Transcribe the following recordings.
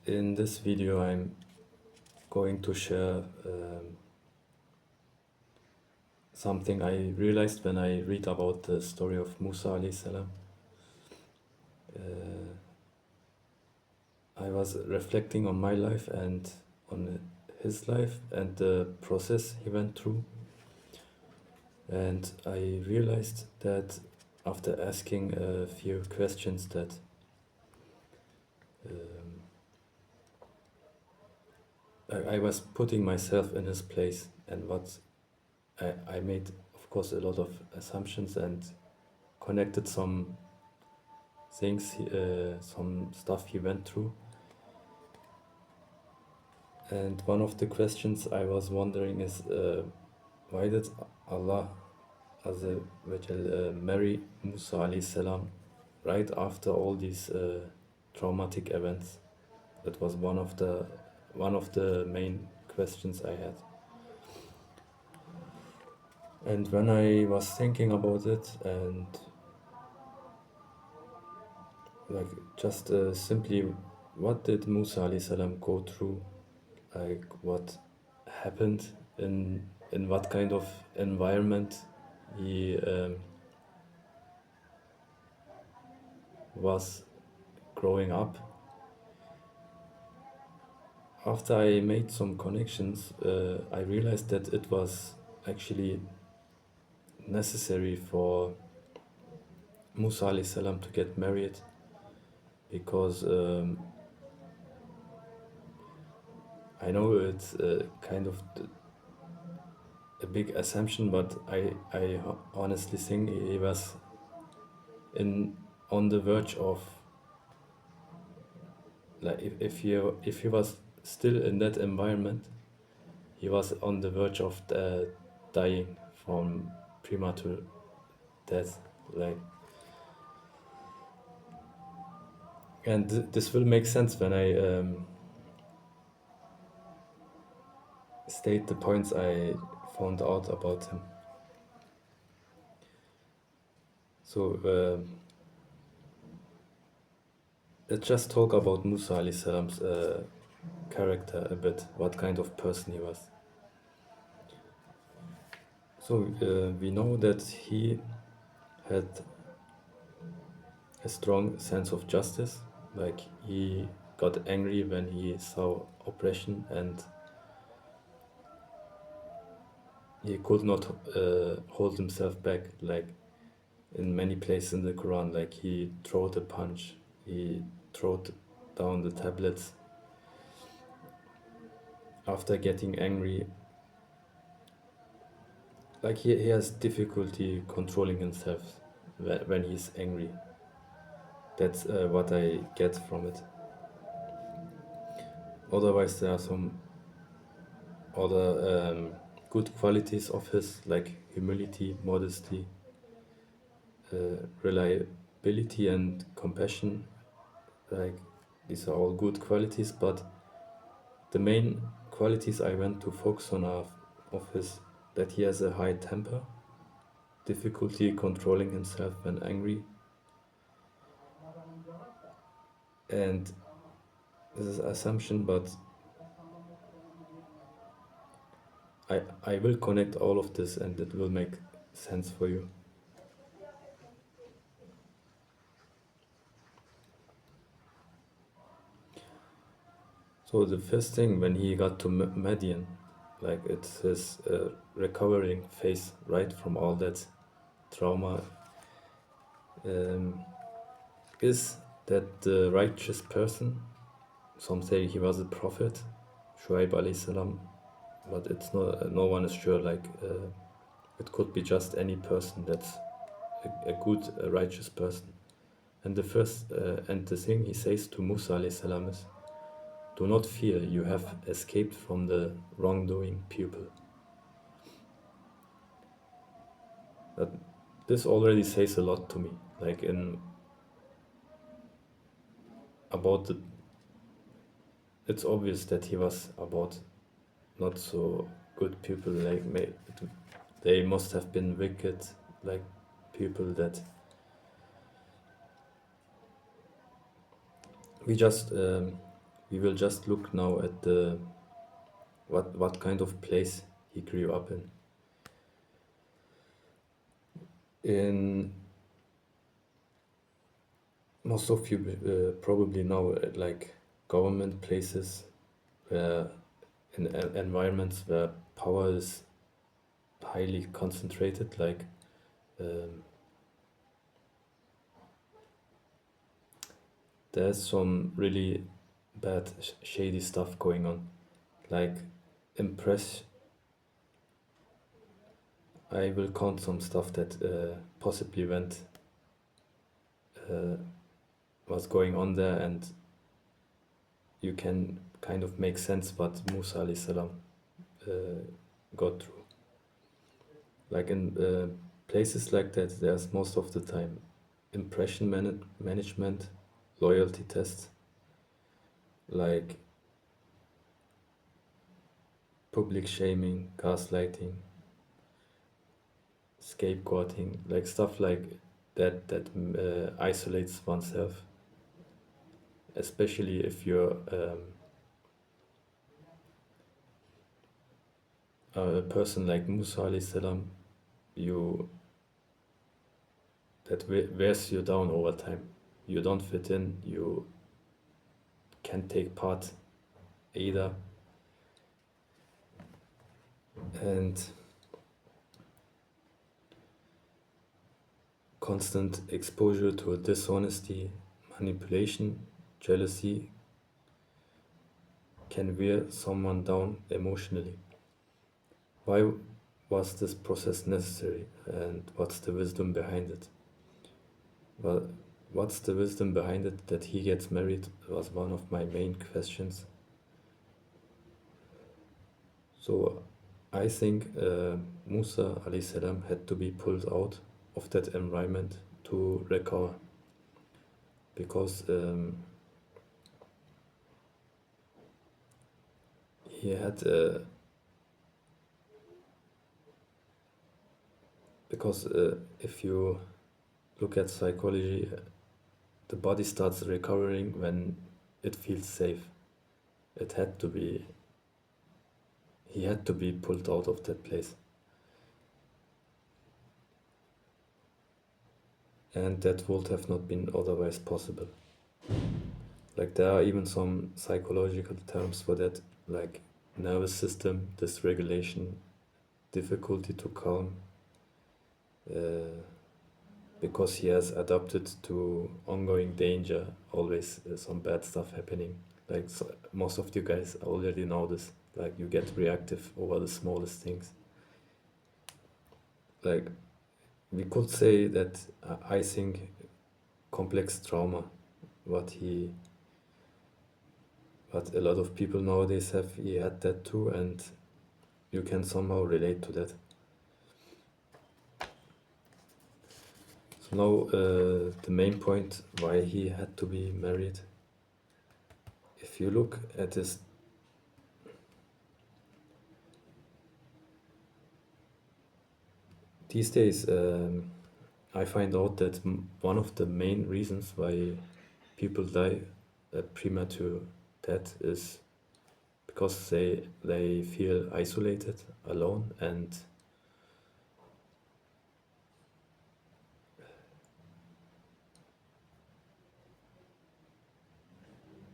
In this video, I'm going to share something I realized when I read about the story of Musa alayhi salam. I was reflecting on my life and on his life and the process he went through. And I realized that after asking a few questions that I was putting myself in his place, and what I made, of course, a lot of assumptions and connected some things, some stuff he went through. And one of the questions I was wondering is why did Allah Azza wa Jal marry Musa alayhi salam right after all these traumatic events? That was one of the main questions I had. And when I was thinking about it and like just simply what did Musa alayhi salam go through, like what happened in what kind of environment he was growing up. After I made some connections, I realized that it was actually necessary for Musa alayhi salam to get married because I know it's kind of a big assumption, but I honestly think he was on the verge of, like, if he was still in that environment, he was on the verge of dying from premature death, like. And this will make sense when I state the points I found out about him. So let's just talk about Musa alayhi salam's character a bit, what kind of person he was. So we know that he had a strong sense of justice, like he got angry when he saw oppression and he could not hold himself back, like in many places in the Quran, like he throwed a punch, he throwed down the tablets after getting angry. Like he has difficulty controlling himself when he's angry. That's what I get from it. Otherwise, there are some other good qualities of his, like humility, modesty, reliability, and compassion. Like these are all good qualities, but the main qualities I want to focus on are of his that he has a high temper, difficulty controlling himself when angry, and this is assumption, but I will connect all of this and it will make sense for you. So the first thing when he got to Madyan, like it's his recovering phase right from all that trauma, is that the righteous person, some say he was a prophet, Shuaib alayhi salam, but it's no one is sure, like it could be just any person that's a good, righteous person. And the first and the thing he says to Musa alayhi salam is, do not fear, you have escaped from the wrongdoing people. That this already says a lot to me, like about the. It's obvious that he was about not so good people, like they must have been wicked, like people that we just We will just look now at the what kind of place he grew up in. In most of you probably know like government places where in environments where power is highly concentrated, like um, there's some really bad shady stuff going on. Like impress, I will count some stuff that possibly uh, was going on there, and you can kind of make sense what Musa alayhi salam uh, got through. Like in places like that, there's most of the time impression management, loyalty tests, like public shaming, gaslighting, scapegoating, like stuff like that isolates oneself, especially if you're a person like Musa alayhi salam, you that wears you down over time. You don't fit in. You can't take part either, and constant exposure to dishonesty, manipulation, jealousy can wear someone down emotionally. Why was this process necessary, and what's the wisdom behind it? Well, what's the wisdom behind it that he gets married was one of my main questions. So I think Musa alayhi salam had to be pulled out of that environment to recover, because he had because if you look at psychology, the body starts recovering when it feels safe. It had to be He had to be pulled out of that place, and that would have not been otherwise possible. Like there are even some psychological terms for that, like nervous system dysregulation, difficulty to calm, uh, because he has adapted to ongoing danger, always some bad stuff happening. Like so, most of you guys already know this. Like you get reactive over the smallest things. Like we could say that I think complex trauma, what he, what a lot of people nowadays have, he had that too, and you can somehow relate to that. So now the main point why he had to be married. If you look at his these days, I find out that one of the main reasons why people die a premature death is because they feel isolated, alone, and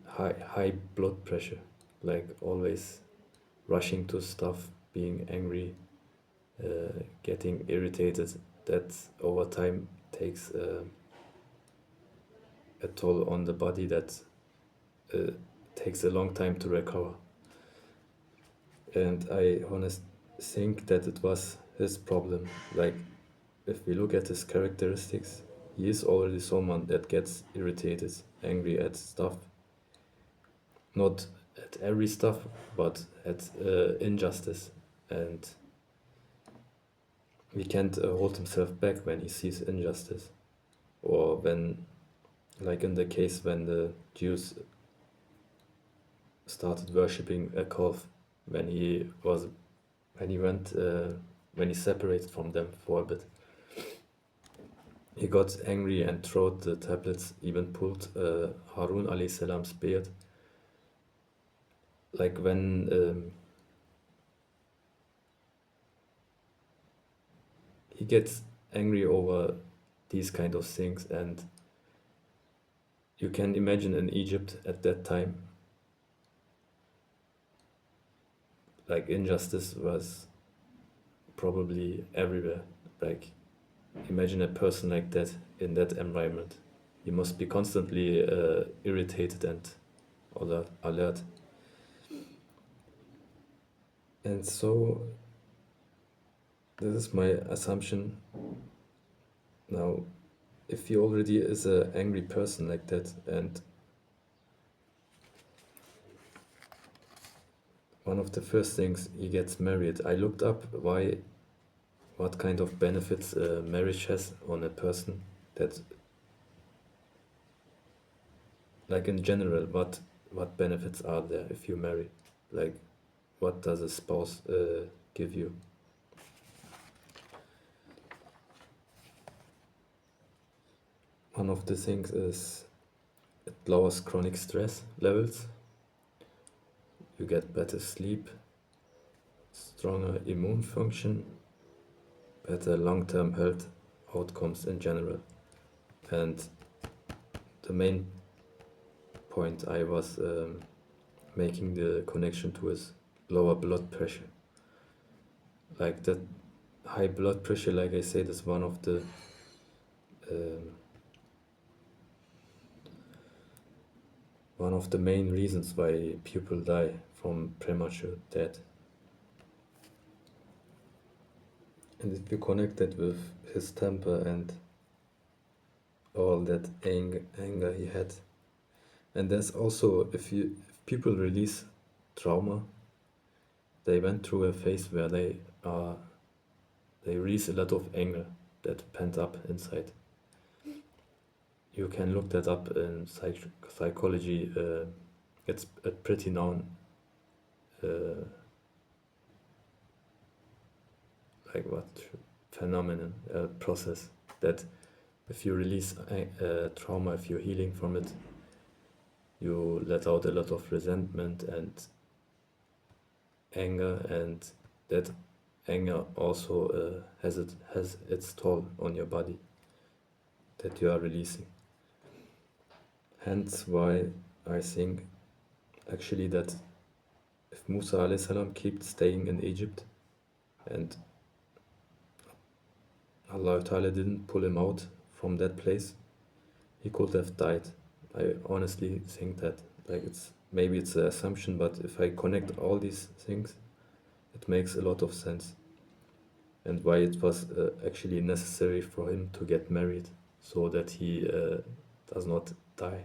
high blood pressure, like always rushing to stuff, being angry, getting irritated. That over time takes a toll on the body that uh, takes a long time to recover. And I honestly think that it was his problem. Like, if we look at his characteristics, he is already someone that gets irritated, angry at stuff. Not at every stuff, but at injustice. And he can't hold himself back when he sees injustice. Or when, like in the case when the Jews started worshipping a calf, when he was, when he went, when he separated from them for a bit. He got angry and threw the tablets, even pulled Harun alayhi salam's beard, like when he gets angry over these kind of things, and you can imagine in Egypt at that time, like injustice was probably everywhere. Like imagine a person like that in that environment. He must be constantly irritated and alert. And so this is my assumption now. If he already is an angry person like that, and one of the first things he gets married, I looked up what kind of benefits marriage has on a person. That, like in general, what benefits are there if you marry? Like, what does a spouse give you? One of the things is it lowers chronic stress levels. You get better sleep, stronger immune function, better long-term health outcomes in general. And the main point I was making the connection to is lower blood pressure. Like that high blood pressure, like I said, is um, one of the main reasons why people die from premature death. And if you connect that with his temper and all that anger he had, and there's also if people release trauma, they went through a phase where they release a lot of anger that pent up inside. You can look that up in psychology. It's a pretty known uh, like what phenomenon process that if you release trauma, if you're healing from it, you let out a lot of resentment and anger, and that anger also has its toll on your body that you are releasing. Hence why I think actually that if Musa alayhi salam kept staying in Egypt and Allah Ta'ala didn't pull him out from that place, he could have died. I honestly think that. Like maybe it's an assumption, but if I connect all these things, it makes a lot of sense. And why it was actually necessary for him to get married so that he does not die.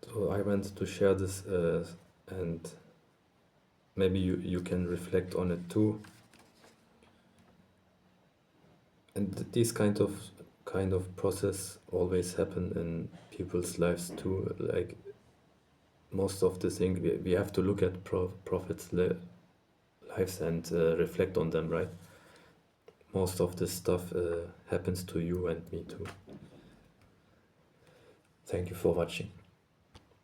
So I want to share this, and maybe you can reflect on it too. And these kind of process always happen in people's lives too. Like most of the thing we have to look at prophets' lives and reflect on them, right? Most of this stuff happens to you and me too. Thank you for watching.